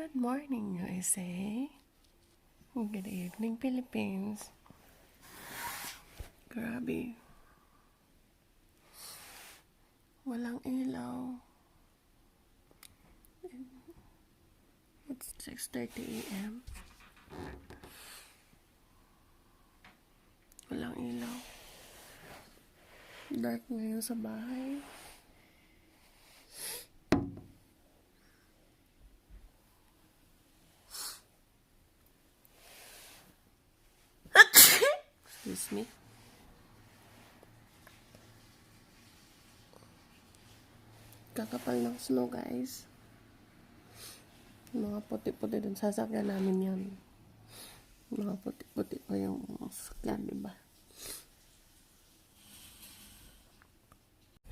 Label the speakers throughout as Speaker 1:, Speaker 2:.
Speaker 1: Good morning, USA. Good evening, Philippines. Grabe. Walang ilaw. It's 6:30 a.m. Walang ilaw. Dark ngayon sa bahay. Excuse me. Kakapal ng snow, guys. Mga puti-puti dun. Sasakyan namin yan. Mga puti-puti pa yung sasakyan, diba?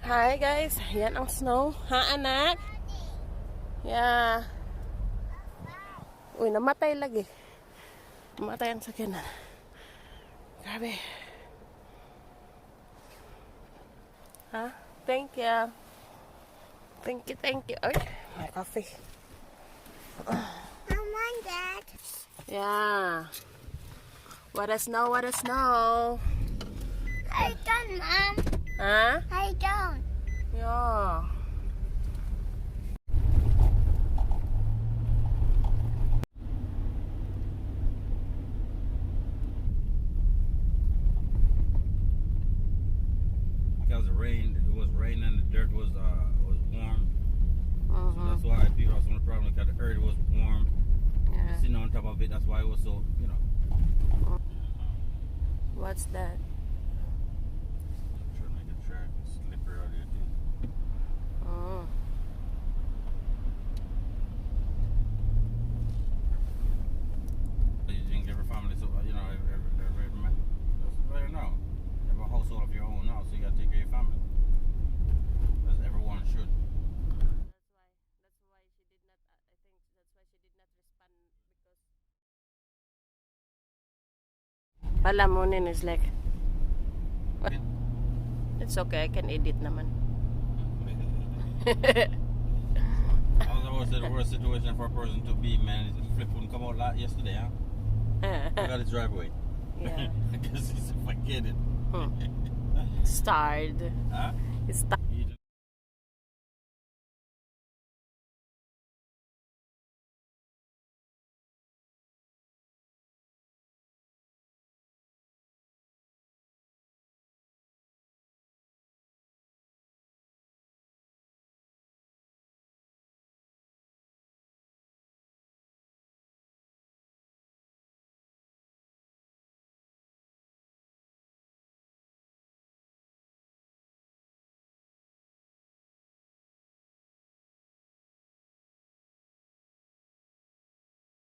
Speaker 1: Hi, guys. Yan ang snow. Ha, anak? Yeah. Uy, namatay lagi. Namatay ang sakyanan. Grabe. Ha? Thank you. Thank you, thank you. Ay, may coffee.
Speaker 2: I want that.
Speaker 1: Yeah. What a snow, what a snow.
Speaker 2: I don't, Mom.
Speaker 1: Huh?
Speaker 2: I don't.
Speaker 1: Yeah.
Speaker 3: Because it was raining and the dirt was warm. So that's why people have some problem because the earth was warm.
Speaker 1: Yeah.
Speaker 3: Sitting on top of it, that's why it was so,
Speaker 1: What's that?
Speaker 3: Trying to make a track slippery out there too.
Speaker 1: Oh.
Speaker 3: You think every family, so every man, that's better now. You have a household of your own now, so you gotta take care of your family. As everyone should.
Speaker 1: Palamunin is like, it's okay, I can edit naman.
Speaker 3: I was always say the worst situation for a person to be, man, is the flip wouldn't come out yesterday, huh? I got his driveway.
Speaker 1: Yeah.
Speaker 3: I guess he's forget it.
Speaker 1: Starred.
Speaker 3: Huh?
Speaker 1: It's